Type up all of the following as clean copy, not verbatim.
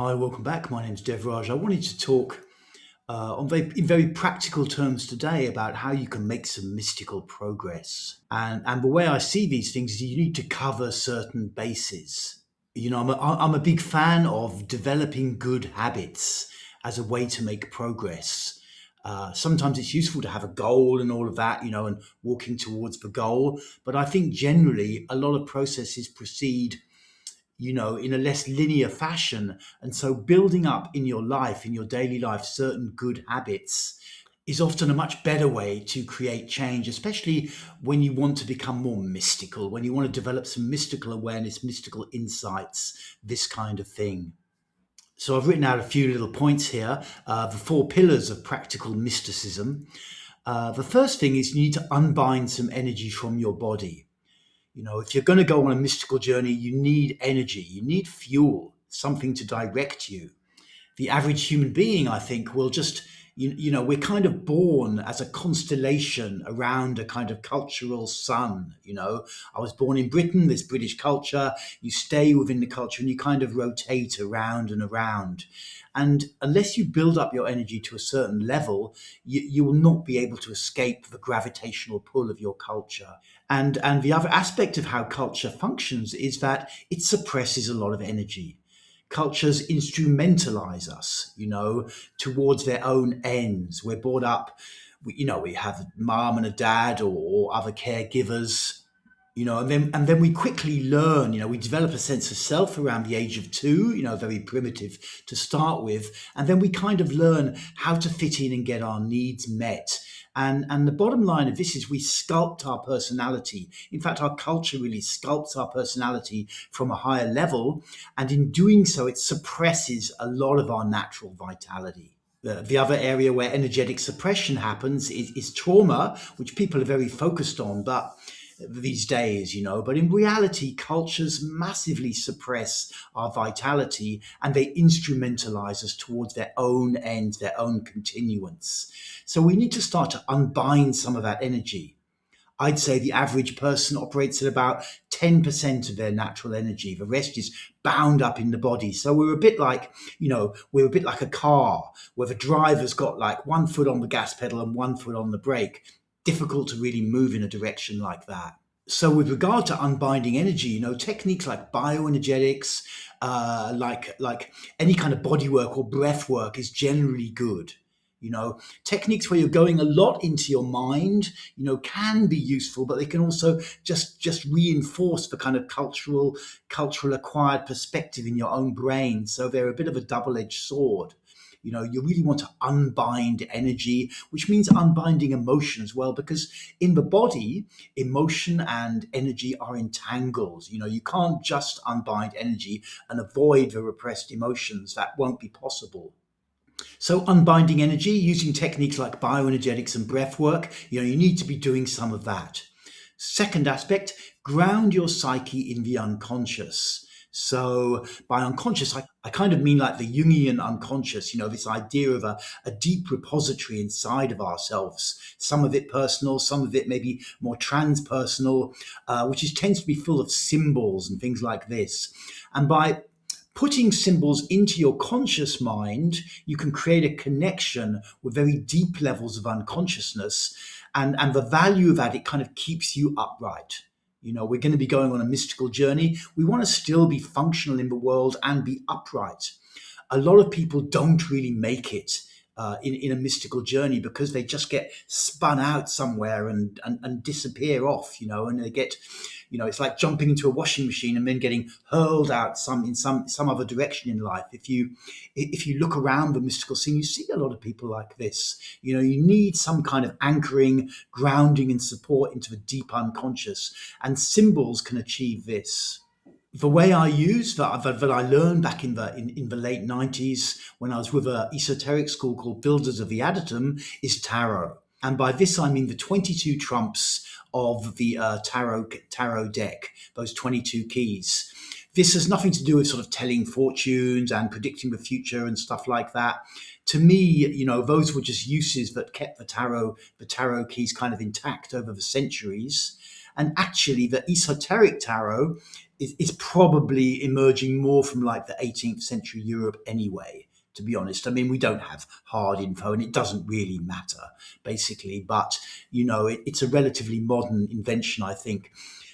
Hi, welcome back. My name's Devraj. I wanted to talk in very practical terms today about how you can make some mystical progress. And the way I see these things is you need to cover certain bases. I'm a big fan of developing good habits as a way to make progress. Sometimes it's useful to have a goal and all of that, and walking towards the goal. But I think generally a lot of processes proceed in a less linear fashion. And so building up in your life, in your daily life, certain good habits is often a much better way to create change, especially when you want to become more mystical, when you want to develop some mystical awareness, mystical insights, this kind of thing. So I've written out a few little points here, the four pillars of practical mysticism. The first thing is you need to unbind some energy from your body. If you're going to go on a mystical journey, you need energy, you need fuel, something to direct you. The average human being, I think, will just, we're kind of born as a constellation around a kind of cultural sun. I was born in Britain, this British culture, you stay within the culture and you kind of rotate around and around. And unless you build up your energy to a certain level, you will not be able to escape the gravitational pull of your culture. And the other aspect of how culture functions is that it suppresses a lot of energy. Cultures instrumentalize us, towards their own ends. We're brought up, we have a mom and a dad or other caregivers, and then we quickly learn, we develop a sense of self around the age of 2, very primitive to start with. And then we kind of learn how to fit in and get our needs met. And the bottom line of this is we sculpt our personality. In fact, our culture really sculpts our personality from a higher level. And in doing so, it suppresses a lot of our natural vitality. The other area where energetic suppression happens is trauma, which people are very focused on, but these days, but in reality, cultures massively suppress our vitality and they instrumentalize us towards their own ends, their own continuance. So we need to start to unbind some of that energy. I'd say the average person operates at about 10% of their natural energy. The rest is bound up in the body. So we're a bit like a car where the driver's got like one foot on the gas pedal and one foot on the brake. Difficult to really move in a direction like that. So with regard to unbinding energy, techniques like bioenergetics, like any kind of body work or breath work is generally good. Techniques where you're going a lot into your mind, can be useful, but they can also just reinforce the kind of cultural acquired perspective in your own brain. So they're a bit of a double-edged sword. You really want to unbind energy, which means unbinding emotion as well, because in the body, emotion and energy are entangled. You can't just unbind energy and avoid the repressed emotions. That won't be possible. So unbinding energy using techniques like bioenergetics and breath work, you need to be doing some of that. Second aspect, ground your psyche in the unconscious. So by unconscious, I kind of mean like the Jungian unconscious, this idea of a deep repository inside of ourselves, some of it personal, some of it maybe more transpersonal, which tends to be full of symbols and things like this. And by putting symbols into your conscious mind, you can create a connection with very deep levels of unconsciousness. And the value of that, it kind of keeps you upright. We're going to be going on a mystical journey. We want to still be functional in the world and be upright. A lot of people don't really make it in a mystical journey because they just get spun out somewhere and disappear off, and they get, it's like jumping into a washing machine and then getting hurled out in some other direction in life. If you look around the mystical scene, you see a lot of people like this. You need some kind of anchoring, grounding and support into the deep unconscious, and symbols can achieve this. The way I use that I learned back in the late 90s when I was with an esoteric school called Builders of the Adytum is tarot. And by this, I mean the 22 trumps of the tarot deck, those 22 keys. This has nothing to do with sort of telling fortunes and predicting the future and stuff like that. To me, those were just uses that kept the tarot keys kind of intact over the centuries. And actually, the esoteric tarot is probably emerging more from like the 18th century Europe anyway, to be honest. I mean, we don't have hard info and it doesn't really matter, basically. But, it's a relatively modern invention, I think.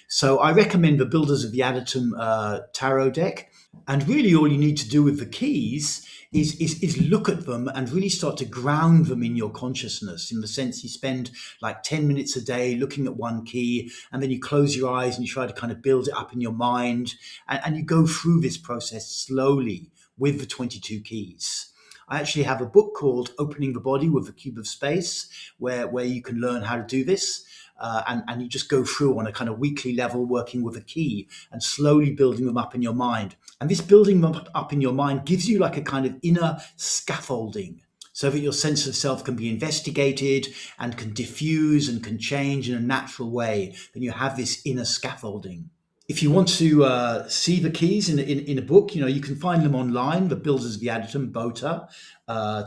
So I recommend the Builders of the Adytum tarot deck. And really, all you need to do with the keys is look at them and really start to ground them in your consciousness, in the sense you spend like 10 minutes a day looking at one key, and then you close your eyes and you try to kind of build it up in your mind, and you go through this process slowly with the 22 keys. I actually have a book called Opening the Body with the Cube of Space, where you can learn how to do this. And you just go through on a kind of weekly level, working with a key and slowly building them up in your mind. And this building them up in your mind gives you like a kind of inner scaffolding, so that your sense of self can be investigated and can diffuse and can change in a natural way. Then you have this inner scaffolding. If you want to see the keys in a book, you can find them online. The Builders of the Adytum, BOTA,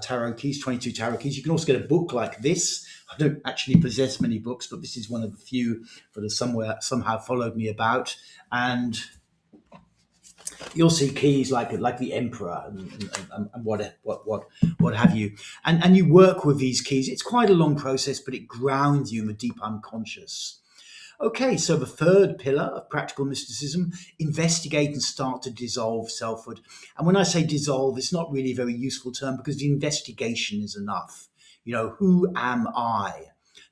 tarot keys, 22 tarot keys. You can also get a book like this. I don't actually possess many books, but this is one of the few that have somehow followed me about. And you'll see keys like the Emperor and what have you. And you work with these keys. It's quite a long process, but it grounds you in the deep unconscious. Okay, so the third pillar of practical mysticism: investigate and start to dissolve selfhood. And when I say dissolve, it's not really a very useful term, because the investigation is enough. Who am I?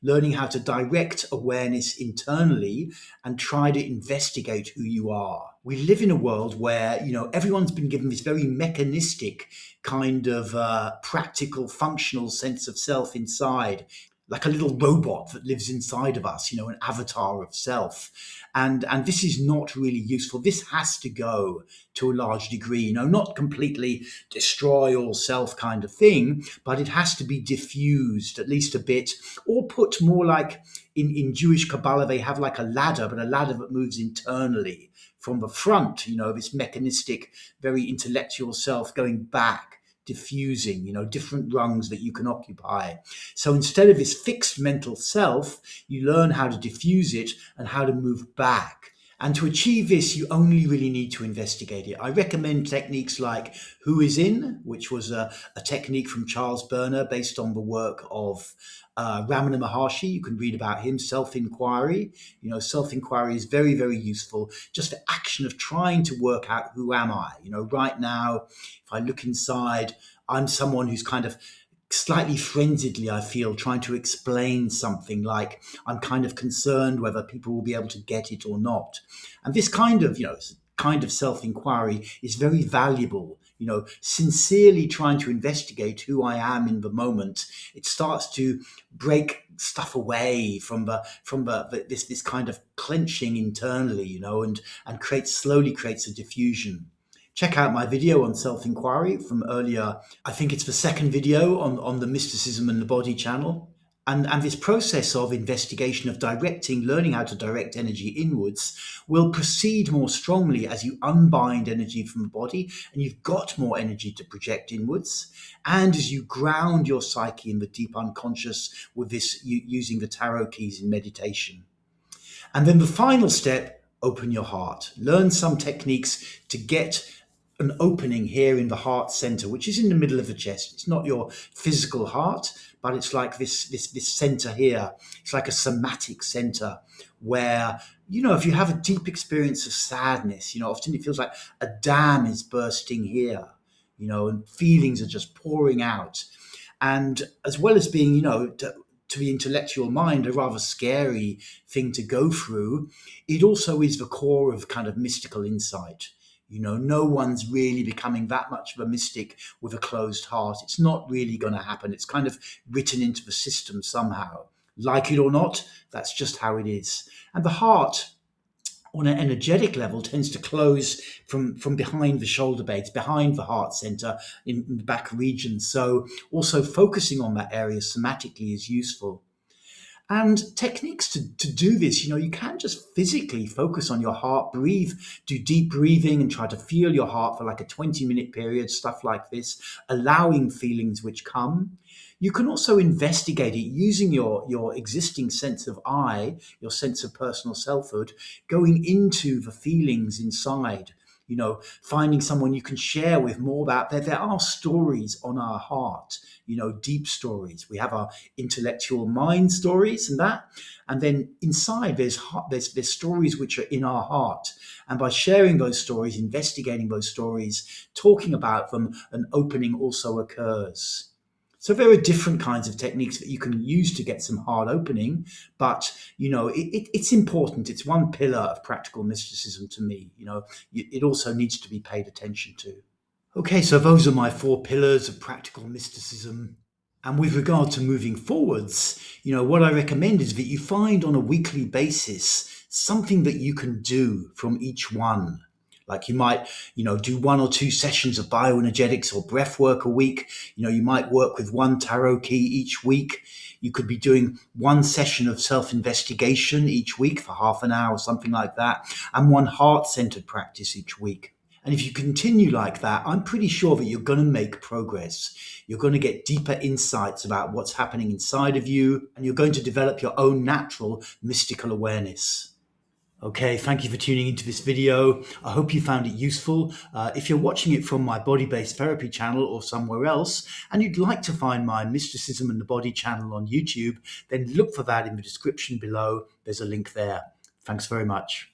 Learning how to direct awareness internally and try to investigate who you are. We live in a world where, everyone's been given this very mechanistic kind of practical, functional sense of self inside, like a little robot that lives inside of us, an avatar of self. And this is not really useful. This has to go to a large degree, not completely destroy all self kind of thing, but it has to be diffused at least a bit, or put more like in Jewish Kabbalah, they have like a ladder, but a ladder that moves internally from the front, this mechanistic, very intellectual self going back, diffusing, different rungs that you can occupy. So instead of this fixed mental self, you learn how to diffuse it and how to move back. And to achieve this, you only really need to investigate it. I recommend techniques like Who is In, which was a technique from Charles Berner based on the work of Ramana Maharshi. You can read about him. Self-inquiry. Self-inquiry is very, very useful. Just the action of trying to work out, who am I? Right now, if I look inside, I'm someone who's kind of slightly frenziedly, I feel, trying to explain something, like I'm kind of concerned whether people will be able to get it or not. And this kind of self-inquiry is very valuable. Sincerely trying to investigate who I am in the moment, it starts to break stuff away from this kind of clenching internally, and slowly creates a diffusion. Check out my video on self-inquiry from earlier. I think it's the second video on the Mysticism and the Body channel. And this process of investigation, of directing, learning how to direct energy inwards, will proceed more strongly as you unbind energy from the body, and you've got more energy to project inwards. And as you ground your psyche in the deep unconscious with this, using the tarot keys in meditation. And then the final step, open your heart. Learn some techniques to get an opening here in the heart center, which is in the middle of the chest. It's not your physical heart, but it's like this center here. It's like a somatic center where, if you have a deep experience of sadness, often it feels like a dam is bursting here, and feelings are just pouring out. And as well as being, to the intellectual mind, a rather scary thing to go through, it also is the core of kind of mystical insight. No one's really becoming that much of a mystic with a closed heart. It's not really going to happen. It's kind of written into the system somehow. Like it or not, that's just how it is. And the heart, on an energetic level, tends to close from behind the shoulder blades, behind the heart center, in the back region. So also focusing on that area somatically is useful. And techniques to do this, you can just physically focus on your heart, breathe, do deep breathing and try to feel your heart for like a 20-minute period, stuff like this, allowing feelings which come. You can also investigate it using your existing sense of I, your sense of personal selfhood, going into the feelings inside, finding someone you can share with more about. There are stories on our heart, deep stories. We have our intellectual mind stories and then inside there's stories which are in our heart. And by sharing those stories, investigating those stories, talking about them, an opening also occurs. So there are different kinds of techniques that you can use to get some heart opening, but it's important. It's one pillar of practical mysticism to me. It also needs to be paid attention to. Okay, so those are my four pillars of practical mysticism. And with regard to moving forwards, what I recommend is that you find on a weekly basis something that you can do from each one. Like you might, do one or two sessions of bioenergetics or breath work a week. You might work with one tarot key each week. You could be doing one session of self-investigation each week for half an hour or something like that, and one heart-centered practice each week. And if you continue like that, I'm pretty sure that you're going to make progress. You're going to get deeper insights about what's happening inside of you, and you're going to develop your own natural mystical awareness. Okay, thank you for tuning into this video. I hope you found it useful. If you're watching it from my body-based therapy channel or somewhere else, and you'd like to find my Mysticism and the Body channel on YouTube, then look for that in the description below. There's a link there. Thanks very much.